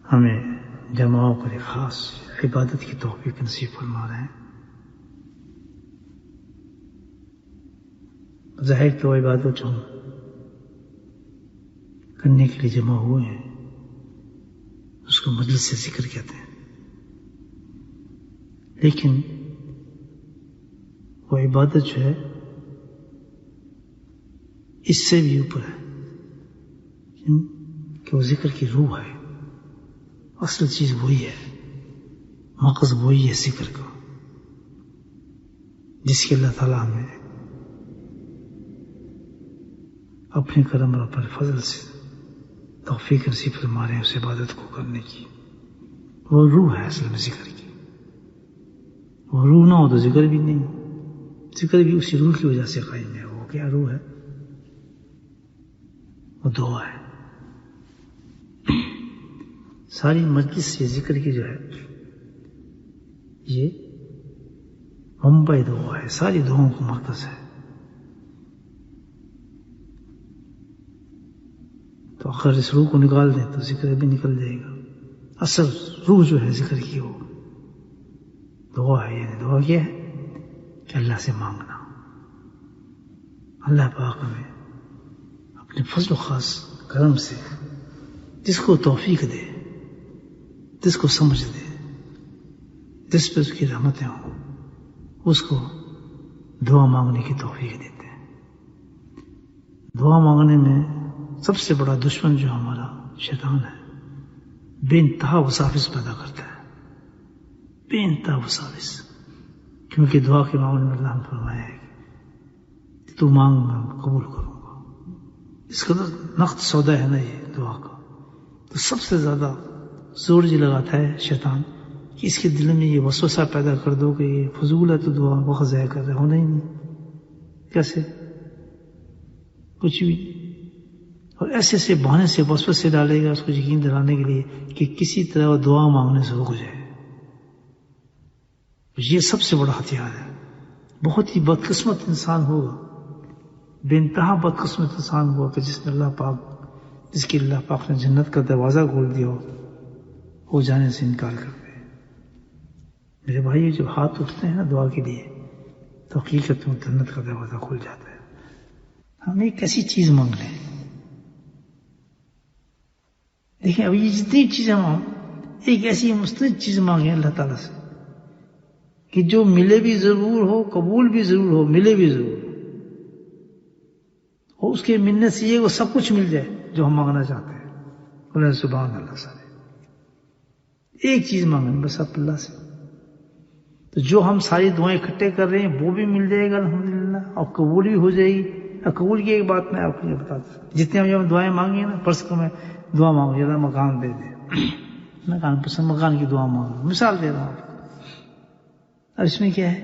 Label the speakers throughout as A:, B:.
A: ہمیں جماعوں پر ایک خاص عبادت کی توفیق نصیب فرما رہے ہیں. ظاہر تو عبادت ہم کرنے کے لیے جمع ہوئے ہیں، اس کو مجلس سے ذکر کہتے ہیں، لیکن وہ عبادت جو ہے اس سے بھی اوپر ہے کہ وہ ذکر کی روح ہے. اصل چیز وہی ہے، مقصد وہی ہے ذکر کا، جس کے اللہ تعالیٰ ہمیں اپنے کرم اور اپنے فضل سے توفیق نصیب فرما رہے ہیں اس عبادت کو کرنے کی. وہ روح ہے اصل میں ذکر کی. وہ روح نہ ہو تو ذکر بھی نہیں. ذکر بھی اسی روح کی وجہ سے قائم ہے. وہ کیا روح ہے؟ وہ دعا ہے. ساری مجلس یہ ذکر کی جو ہے یہ منبع دعا ہے، ساری دعاؤں کو مرکز ہے. تو اگر اس روح کو نکال دیں تو ذکر بھی نکل جائے گا. اصل روح جو ہے ذکر کی وہ دعا ہے. یعنی دعا کیا ہے کہ اللہ سے مانگنا. اللہ پاک ہمیں اپنے فضل و خاص کرم سے جس کو توفیق دے، جس کو سمجھ دے، جس پہ اس کی رحمتیں ہوں، اس کو دعا مانگنے کی توفیق دیتے ہیں. دعا مانگنے میں سب سے بڑا دشمن جو ہمارا شیطان ہے، بے انتہا وساوس پیدا کرتا ہے. بے انتہا وساوس. کیونکہ دعا کے معاملے میں اللہ نے فرمایا ہے کہ تو مانگ میں قبول کروں گا. اس کا نقد سودا ہے نا یہ دعا کا. تو سب سے زیادہ زور جی لگاتا ہے شیطان کہ اس کے دل میں یہ وسوسہ پیدا کر دو کہ یہ فضول ہے، تو دعا وقت ضائع کر رہے، ہونا ہی نہیں. کیسے؟ کچھ بھی. اور ایسے ایسے بہانے سے وسوسے ڈالے گا اس کو یقین دلانے کے لیے کہ کسی طرح وہ دعا مانگنے سے رک جائے. یہ سب سے بڑا ہتھیار ہے. بہت ہی بدقسمت انسان ہوگا، بے انتہا بدقسمت انسان ہوگا کہ جس کی اللہ پاک نے جنت کا دروازہ کھول دیا ہو جانے سے انکار کرتے ہیں. میرے بھائی جب ہاتھ اٹھتے ہیں نا دعا کے لیے تو حقیقت میں جنت کا دروازہ کھل جاتا ہے. ہم ایک ایسی چیز مانگ لیں. دیکھیں اب یہ جتنی چیزیں ہم ایک ایسی مستند چیز مانگیں اللہ تعالیٰ سے کہ جو ملے بھی ضرور ہو، قبول بھی ضرور ہو، ملے بھی ضرور ہو. اس کے ملنے سے یہ وہ سب کچھ مل جائے جو ہم مانگنا چاہتے ہیں. بولے سبحان اللہ. سارے ایک چیز مانگیں بس آپ اللہ سے، تو جو ہم ساری دعائیں اکٹھے کر رہے ہیں وہ بھی مل جائے گا الحمدللہ، اور قبول بھی ہو جائے گی. قبول کی ایک بات میں آپ کو یہ بتا دوں، جتنے ہم دعائیں مانگی ہیں نا، فرض کو میں دعا مانگوں اللہ مکان دے دے، مکان پسند، مکان کی دعا مانگوں، مثال دے رہا ہوں آپ کو. اب اس میں کیا ہے،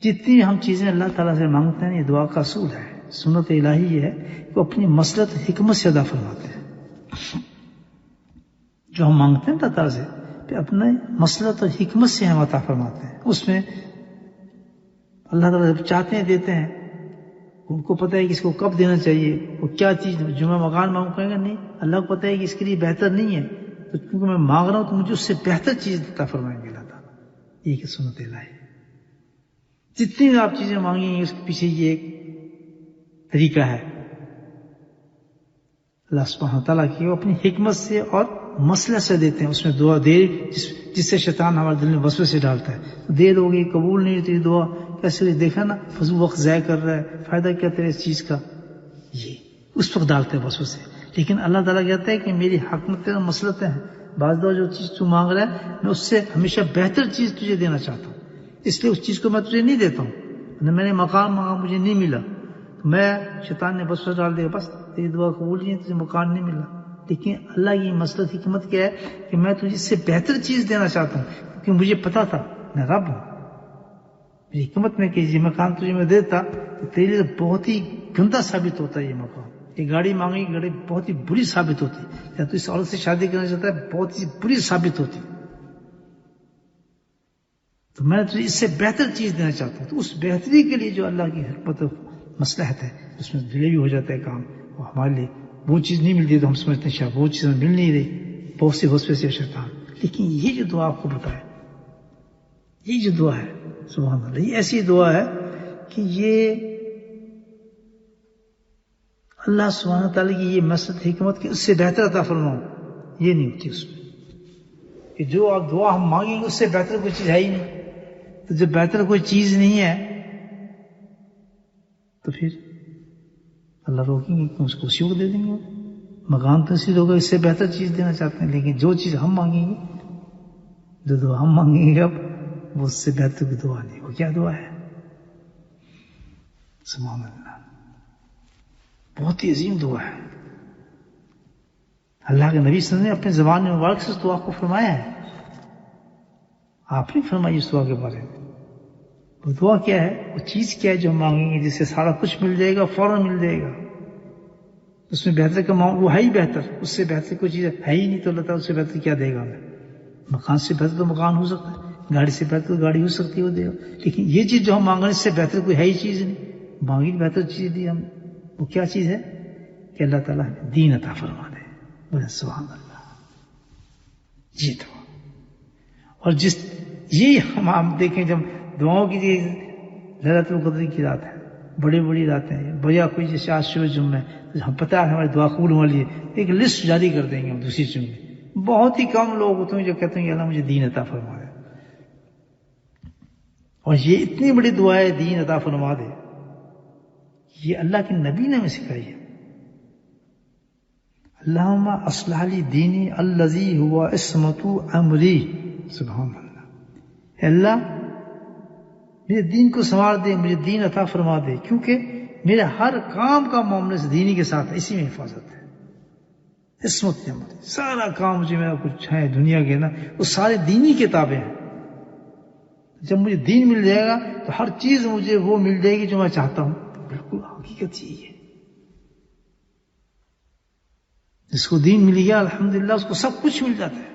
A: جتنی ہم چیزیں اللہ تعالیٰ سے مانگتے ہیں یہ دعا کا اصول ہے، سنت الہی یہ ہے کہ وہ اپنی مسلط حکمت سے ادا فرماتے ہیں. جو ہم مانگتے ہیں اللہ تعالیٰ سے کہ اپنے مسلط اور حکمت سے ہم عطا فرماتے ہیں. اس میں اللہ تعالیٰ جب چاہتے ہیں دیتے ہیں، ان کو پتہ ہے کہ اس کو کب دینا چاہیے، وہ کیا چیز. جو میں مکان مانگوں کہیں گے نہیں، اللہ کو پتہ ہے کہ اس کے لیے بہتر نہیں ہے، تو کیونکہ میں مانگ رہا ہوں تو مجھے اس سے بہتر چیز عطا فرمائیں گے اللہ تعالیٰ. یہ کہ سنت الہی جتنی آپ چیزیں مانگیں گے اس کے پیچھے یہ ایک طریقہ ہے اللہ سبحانہ وتعالیٰ کی. وہ اپنی حکمت سے اور مسئلہ سے دیتے ہیں. اس میں دعا دیر جس سے شیطان ہمارے دل میں وسوسے ڈالتا ہے، دیر ہو گئی، قبول نہیں ہوتی دعا، کیسے دیکھا نا فضول وقت ضائع کر رہا ہے، فائدہ کیا تیرے اس چیز کا، یہ اس وقت ڈالتے ہیں وسوسے. لیکن اللہ تعالیٰ کہتا ہے کہ میری حکمت اور مسلطیں ہیں. بعض دفعہ جو چیز تو مانگ رہا ہے میں اس سے ہمیشہ بہتر چیز تجھے دینا چاہتا ہوں، اس لیے اس چیز کو میں تجھے نہیں دیتا ہوں. میں نے مکان مانگا مجھے نہیں ملا، میں شیطان نے وسوسہ ڈال دیا، بس تیری دعا قبول نہیں ہے، تجھے مکان نہیں ملا. لیکن اللہ کی مسلط حکمت کیا ہے کہ میں تجھے اس سے بہتر چیز دینا چاہتا ہوں، کیونکہ مجھے پتا تھا میں رب ہوں. میری حکمت میں کہ یہ مکان تجھے میں دیتا تو تیرے لیے بہت ہی گندا ثابت ہوتا ہے یہ مکان. یہ گاڑی مانگی، گاڑی بہت ہی بری ثابت ہوتی، یا تو اس عورت سے شادی کرنا چاہتا ہے بہت ہی بری ثابت ہوتی. تو میں تجھے اس سے بہتر چیز دینا چاہتا ہوں. تو اس بہتری کے لیے جو اللہ کی حکمت و مصلحت ہے اس میں ڈیلے بھی ہو جاتا ہے کام، وہ ہمارے لیے وہ چیز نہیں ملتی تو ہم سمجھتے ہیں شاید وہ چیز ہمیں مل نہیں رہی، بہت سی وسوسے سے شیطان. لیکن یہ جو دعا آپ کو بتایا، یہ جو دعا ہے سبحان اللہ، یہ ایسی دعا ہے کہ یہ اللہ سبحانہ تعالیٰ کی یہ مقصد حکمت کہ اس سے بہتر عطا فرماؤ، یہ نہیں ہوتی اس میں کہ جو آپ دعا ہم مانگیں گے اس سے بہتر کوئی چیز ہے ہی نہیں. تو جب بہتر کوئی چیز نہیں ہے تو پھر اللہ روکیں گے کہ اس کو اسی کو دے دیں گے. مکان تو اسی ہوگا، اس سے بہتر چیز دینا چاہتے ہیں، لیکن جو چیز ہم مانگیں گے، جو دعا ہم مانگیں گے اب وہ اس سے بہتر کوئی دعا نہیں. وہ کیا دعا ہے؟ سبحان اللہ، بہت ہی عظیم دعا ہے. اللہ کے نبی صلی اللہ علیہ وسلم نے اپنے زبان مبارک سے اس دعا کو فرمایا ہے. آپ نے فرمائی اس دعا کے بارے میں. وہ دعا کیا ہے؟ وہ چیز کیا ہے جو ہم مانگیں گے جس سے سارا کچھ مل جائے گا، فوراً مل جائے گا. اس میں بہتر کا وہ ہے ہی بہتر، اس سے بہتر کوئی چیز ہے ہی نہیں. تو اللہ تعالیٰ اس سے بہتر کیا دے گا ہمیں؟ مکان سے بہتر تو مکان ہو سکتا ہے، گاڑی سے بہتر تو گاڑی ہو سکتی ہے، وہ دے گا. لیکن یہ چیز جو ہم مانگ رہے ہیں اس سے بہتر کوئی ہے ہی چیز نہیں. مانگی بہتر چیز دی ہم. وہ کیا چیز ہے؟ کہ اللہ تعالیٰ دین عطا فرما دے. بولے سبحان اللہ. یہ دعا. اور جس یہ ہم دیکھیں جب دعاؤں کی لیلۃ القدر کی رات ہے، بڑی بڑی راتیں ہیں، بجا کوئی جیسے آج شروع جمعہ ہے، ہم پتہ ہے ہماری دعا قبول ہو رہی ہے، ایک لسٹ جاری کر دیں گے ہم دوسری جمعے. بہت ہی کم لوگ ہوتے ہیں جو کہتے ہیں کہ اللہ مجھے دین عطا فرما دے. اور یہ اتنی بڑی دعا ہے دین عطا فرما دے، یہ اللہ کے نبی نے ہمیں سکھائی ہے. اللہم اصلح لی دینی الذی ہوا عصمت امری. سبحان اللہ. اے اللہ میرے دین کو سنوار دے، مجھے دین عطا فرما دے، کیونکہ میرے ہر کام کا معاملہ سے دینی کے ساتھ ہے، اسی میں حفاظت ہے. عصمت امری، سارا کام جو میرا کچھ ہے دنیا کے نا وہ سارے دینی کتابیں ہیں. جب مجھے دین مل جائے گا تو ہر چیز مجھے وہ مل جائے گی جو میں چاہتا ہوں. بالکل حقیقت یہی ہے. جس کو دین مل گیا الحمدللہ اس کو سب کچھ مل جاتا ہے.